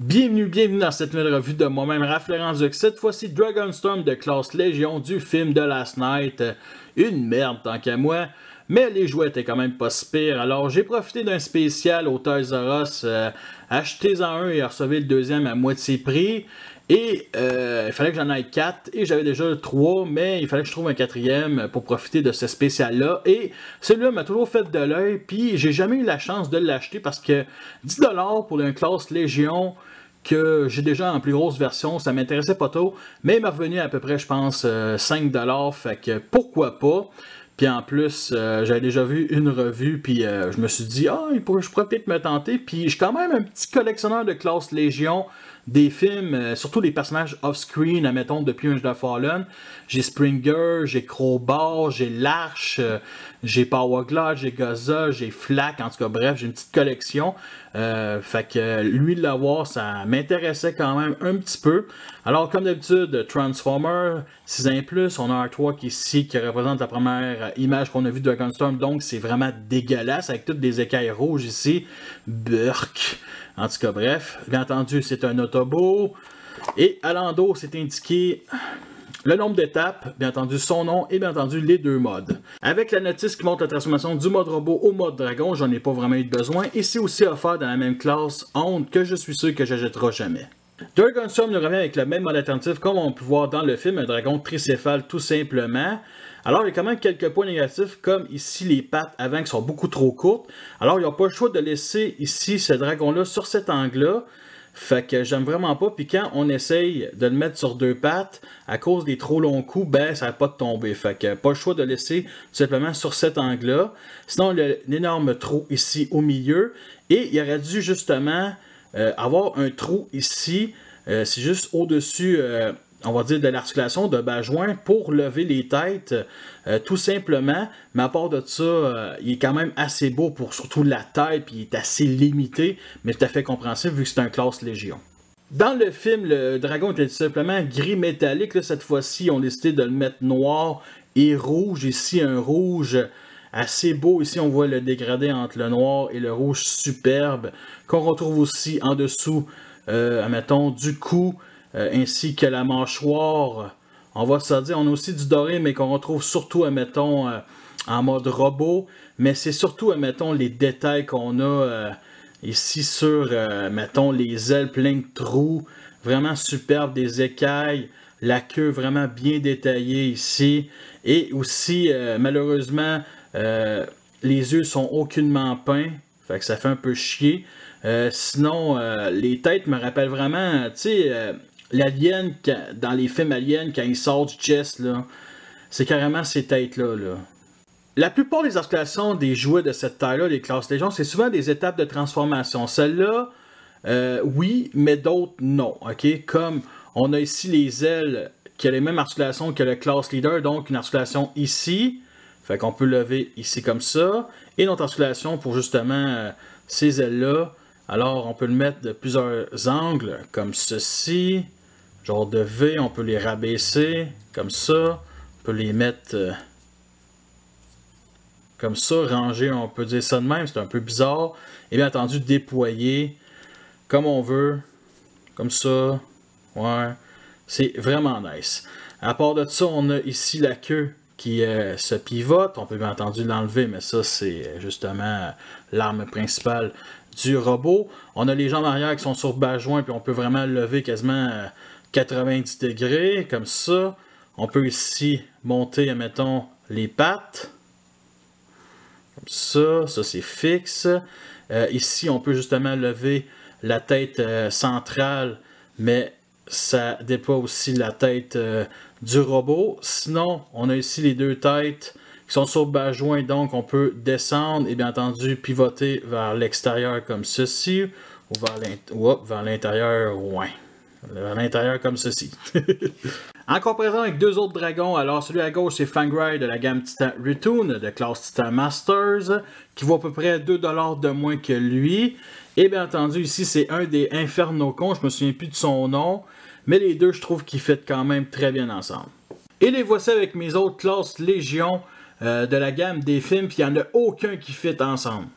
Bienvenue dans cette nouvelle revue de moi-même, Raph Laurent-Duc. Cette fois-ci, Dragonstorm de classe Légion du film de Last Night. Une merde tant qu'à moi, mais les jouets étaient quand même pas si pires. Alors j'ai profité d'un spécial au Toys R Us. Achetez-en un et recevez le deuxième à moitié prix. Et il fallait que j'en aille 4 et j'avais déjà 3, mais il fallait que je trouve un quatrième pour profiter de ce spécial-là. Et celui-là m'a toujours fait de l'œil, puis j'ai jamais eu la chance de l'acheter parce que 10$ pour une classe Légion que j'ai déjà en plus grosse version, ça m'intéressait pas trop, mais il m'a revenu à peu près, je pense, 5$, fait que pourquoi pas. Puis en plus, j'avais déjà vu une revue, puis je me suis dit, je pourrais peut-être me tenter. Puis je suis quand même un petit collectionneur de classe Légion, des films, surtout les personnages off-screen, admettons, depuis Age of Fallen. J'ai Springer, j'ai Crowbar, j'ai l'Arche, j'ai Powerglove, j'ai Gaza, j'ai Flak, en tout cas, bref, j'ai une petite collection. Fait que lui de l'avoir, ça m'intéressait quand même un petit peu. Alors, comme d'habitude, Transformer, 6+, on a un artwork ici qui représente la première image qu'on a vue de Dragonstorm, donc c'est vraiment dégueulasse avec toutes des écailles rouges ici. Burk. En tout cas, bref, bien entendu, c'est un Autobo. Et à l'endos, c'est indiqué le nombre d'étapes, bien entendu son nom et bien entendu les deux modes. Avec la notice qui montre la transformation du mode robot au mode dragon, j'en ai pas vraiment eu besoin. Et c'est aussi offert dans la même classe Honte que je suis sûr que j'achèterai jamais. Dragonstorm nous revient avec le même mode alternatif comme on peut voir dans le film, un dragon tricéphale tout simplement. Alors il y a quand même quelques points négatifs comme ici les pattes avant qui sont beaucoup trop courtes. Alors il n'y a pas le choix de laisser ici ce dragon là sur cet angle-là. Fait que j'aime vraiment pas, puis quand on essaye de le mettre sur deux pattes, à cause des trop longs coups, ben ça va pas de tomber. Fait que pas le choix de laisser tout simplement sur cet angle-là. Sinon, il y a l'énorme trou ici au milieu. Et il aurait dû justement avoir un trou ici, c'est juste au-dessus, on va dire, de l'articulation de bas-joint pour lever les têtes, tout simplement. Mais à part de ça, il est quand même assez beau pour surtout la tête, puis il est assez limité, mais tout à fait compréhensible vu que c'est un classe Légion. Dans le film, le dragon était tout simplement gris métallique. Là, cette fois-ci, on a décidé de le mettre noir et rouge. Ici, un rouge assez beau. Ici, on voit le dégradé entre le noir et le rouge superbe, qu'on retrouve aussi en dessous, admettons, du cou, ainsi que la mâchoire. On va se dire, on a aussi du doré, mais qu'on retrouve surtout, admettons, en mode robot. Mais c'est surtout, admettons, les détails qu'on a ici sur, mettons, les ailes pleines de trous. Vraiment superbe, des écailles. La queue vraiment bien détaillée ici. Et aussi, malheureusement, les yeux sont aucunement peints. Fait que ça fait un peu chier. Sinon, les têtes me rappellent vraiment, tu sais, l'alien, dans les films aliens, quand il sort du chest, là, c'est carrément ces têtes-là. La plupart des articulations des jouets de cette taille-là, les classes Légion, c'est souvent des étapes de transformation. Celle-là, oui, mais d'autres, non. Ok, comme on a ici les ailes qui a les mêmes articulations que le class leader, donc une articulation ici. Fait qu'on peut lever ici comme ça. Et notre articulation pour justement ces ailes-là. Alors, on peut le mettre de plusieurs angles, comme ceci. Genre de V, on peut les rabaisser, comme ça. On peut les mettre comme ça, ranger, on peut dire ça de même, c'est un peu bizarre. Et bien entendu, déployer comme on veut, comme ça. Ouais, c'est vraiment nice. À part de ça, on a ici la queue qui se pivote. On peut bien entendu l'enlever, mais ça, c'est justement l'arme principale du robot. On a les jambes arrière qui sont sur bas-joint, puis on peut vraiment le lever quasiment 90 degrés, comme ça. On peut ici monter, admettons, les pattes. Comme ça c'est fixe. Ici, on peut justement lever la tête centrale, mais ça déploie aussi la tête du robot. Sinon, on a ici les deux têtes qui sont sur bas-joint, donc on peut descendre et bien entendu pivoter vers l'extérieur comme ceci, ou vers l'intérieur, ouais. Vers l'intérieur comme ceci. En comparaison avec deux autres dragons, alors celui à gauche c'est Fangrai de la gamme Titan Return de classe Titan Masters, qui vaut à peu près 2$ de moins que lui. Et bien entendu ici c'est un des Infernocons, je me souviens plus de son nom, mais les deux je trouve qu'ils fit quand même très bien ensemble. Et les voici avec mes autres classes Légion de la gamme des films, puis il n'y en a aucun qui fit ensemble.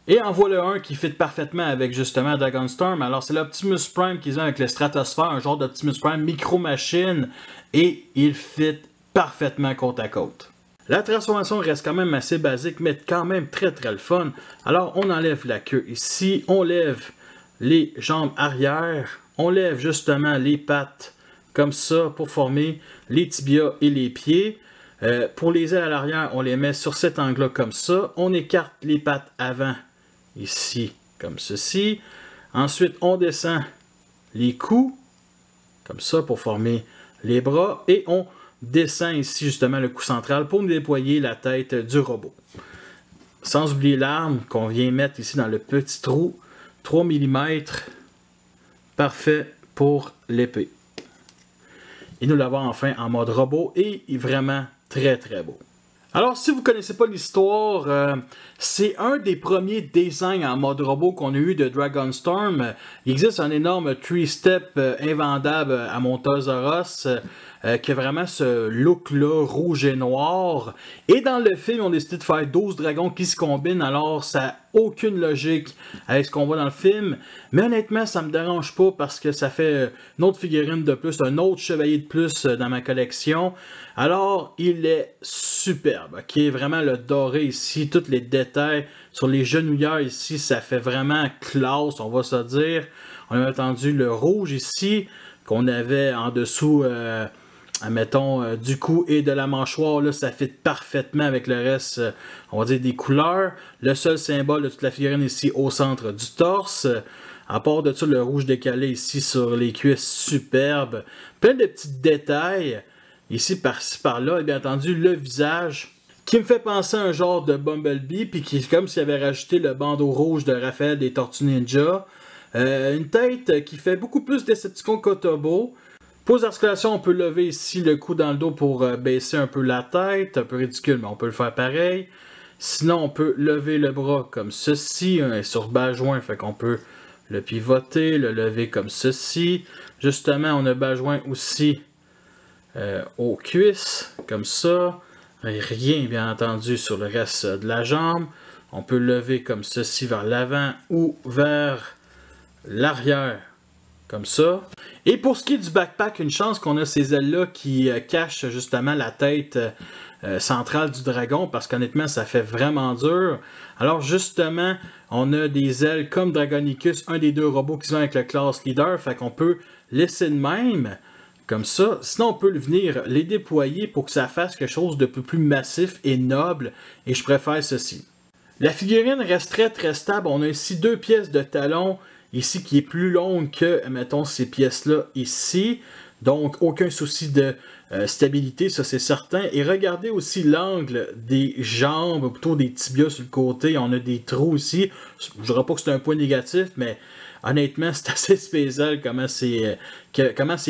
Et en voilà un qui fit parfaitement avec justement Dragonstorm. Alors c'est l'Optimus Prime qui vient avec le Stratosphere, un genre d'Optimus Prime micro-machine. Et il fit parfaitement côte à côte. La transformation reste quand même assez basique, mais quand même très le fun. Alors on enlève la queue ici, on lève les jambes arrière, on lève justement les pattes comme ça pour former les tibias et les pieds. Pour les ailes à l'arrière, on les met sur cet angle-là comme ça. On écarte les pattes avant ici comme ceci. Ensuite, on descend les coups comme ça pour former les bras et on descend ici justement le cou central pour déployer la tête du robot. Sans oublier l'arme qu'on vient mettre ici dans le petit trou, 3 mm, parfait pour l'épée. Et nous l'avons enfin en mode robot et il est vraiment très beau. Alors, si vous ne connaissez pas l'histoire, c'est un des premiers designs en mode robot qu'on a eu de Dragonstorm. Il existe un énorme 3-step invendable à mon Toys R Us qui a vraiment ce look-là, rouge et noir. Et dans le film, on a décidé de faire 12 dragons qui se combinent, alors ça n'a aucune logique avec ce qu'on voit dans le film. Mais honnêtement, ça me dérange pas parce que ça fait une autre figurine de plus, un autre chevalier de plus dans ma collection. Alors, il est superbe, ok? Vraiment le doré ici, tous les détails sur les genouillères ici, ça fait vraiment classe, on va se dire. On a entendu le rouge ici, qu'on avait en dessous, admettons, du cou et de la mâchoire, là, ça fit parfaitement avec le reste, on va dire, des couleurs. Le seul symbole de toute la figurine ici au centre du torse. À part de ça, le rouge décalé ici sur les cuisses, superbe. Plein de petits détails. Ici, par-ci, par-là, et bien entendu, le visage qui me fait penser à un genre de Bumblebee, puis qui est comme s'il avait rajouté le bandeau rouge de Raphaël des Tortues Ninja. Une tête qui fait beaucoup plus Decepticon qu'Autobo. Pose d'articulation, on peut lever ici le cou dans le dos pour baisser un peu la tête. Un peu ridicule, mais on peut le faire pareil. Sinon, on peut lever le bras comme ceci, sur bas joint, fait qu'on peut le pivoter, le lever comme ceci. Justement, on a bas joint aussi aux cuisses, comme ça. Rien, bien entendu, sur le reste de la jambe. On peut lever comme ceci vers l'avant ou vers l'arrière, comme ça. Et pour ce qui est du backpack, une chance qu'on a ces ailes-là qui cachent justement la tête centrale du dragon, parce qu'honnêtement, ça fait vraiment dur. Alors justement, on a des ailes comme Dragonicus, un des deux robots qui sont avec le class leader, fait qu'on peut laisser de même. Comme ça. Sinon, on peut venir les déployer pour que ça fasse quelque chose de plus massif et noble. Et je préfère ceci. La figurine reste très stable. On a ici deux pièces de talon. Ici, qui est plus longue que, mettons, ces pièces-là ici. Donc, aucun souci de stabilité, ça c'est certain. Et regardez aussi l'angle des jambes, ou plutôt des tibias sur le côté. On a des trous ici. Je ne dirais pas que c'est un point négatif, mais honnêtement, c'est assez spécial comment c'est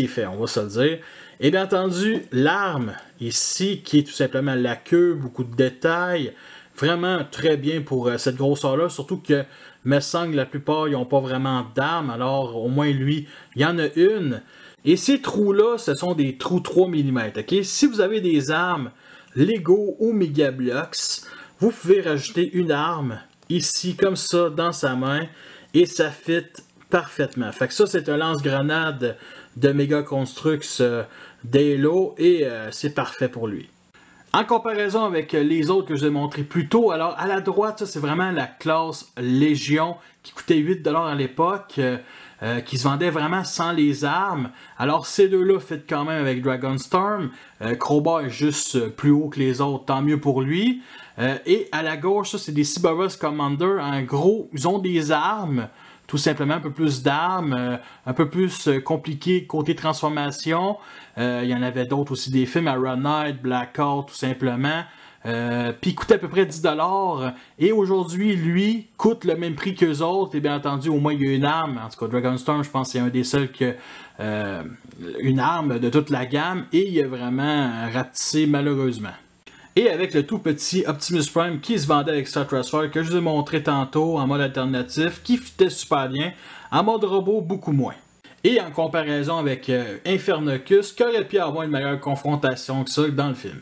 fait, on va se le dire. Et bien entendu, l'arme ici, qui est tout simplement la queue, beaucoup de détails. Vraiment très bien pour cette grosseur-là, surtout que me semble que la plupart n'ont pas vraiment d'armes, alors au moins lui, il y en a une. Et ces trous-là, ce sont des trous 3 mm. Okay? Si vous avez des armes Lego ou Megablox, vous pouvez rajouter une arme ici, comme ça, dans sa main. Et ça fit parfaitement. Fait que ça, c'est un lance-grenade de Mega Construx d'Halo et c'est parfait pour lui. En comparaison avec les autres que je vous ai montré plus tôt, alors à la droite, ça c'est vraiment la classe Légion qui coûtait 8$ à l'époque, qui se vendait vraiment sans les armes. Alors ces deux-là fit quand même avec Dragonstorm. Crowbar est juste plus haut que les autres, tant mieux pour lui. Et à la gauche, ça c'est des Cyberus Commander. En gros, ils ont des armes, tout simplement un peu plus d'armes, un peu plus compliqué côté transformation. Il y en avait d'autres aussi, des films Iron Knight, Blackout, tout simplement. Puis il coûtait à peu près 10$. Et aujourd'hui, lui, coûte le même prix qu'eux autres. Et bien entendu, au moins il y a une arme. En tout cas, Dragonstorm, je pense que c'est un des seuls qui a une arme de toute la gamme. Et il est vraiment rapetissé malheureusement. Et avec le tout petit Optimus Prime qui se vendait avec Stratosphere que je vous ai montré tantôt en mode alternatif, qui fitait super bien, en mode robot beaucoup moins. Et en comparaison avec Infernocus, qui aurait pu avoir une meilleure confrontation que ça dans le film.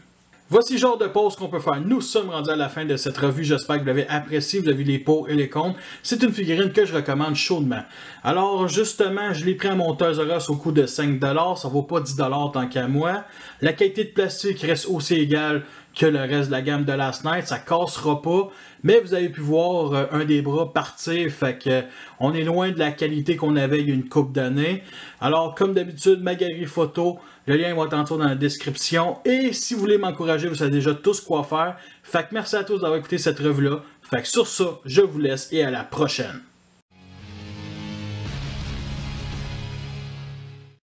Voici le genre de pause qu'on peut faire. Nous sommes rendus à la fin de cette revue. J'espère que vous l'avez apprécié, vous avez vu les pour et les contre. C'est une figurine que je recommande chaudement. Alors, justement, je l'ai pris à mon Toys R Us au coût de 5$. Ça vaut pas 10$ tant qu'à moi. La qualité de plastique reste aussi égale que le reste de la gamme de Last Night. Ça cassera pas. Mais vous avez pu voir un des bras partir. Fait que on est loin de la qualité qu'on avait il y a une couple d'années. Alors, comme d'habitude, ma galerie photo. Le lien va être en dessous dans la description. Et si vous voulez m'encourager, vous savez déjà tous quoi faire. Fait que merci à tous d'avoir écouté cette revue-là. Fait que sur ça, je vous laisse et à la prochaine.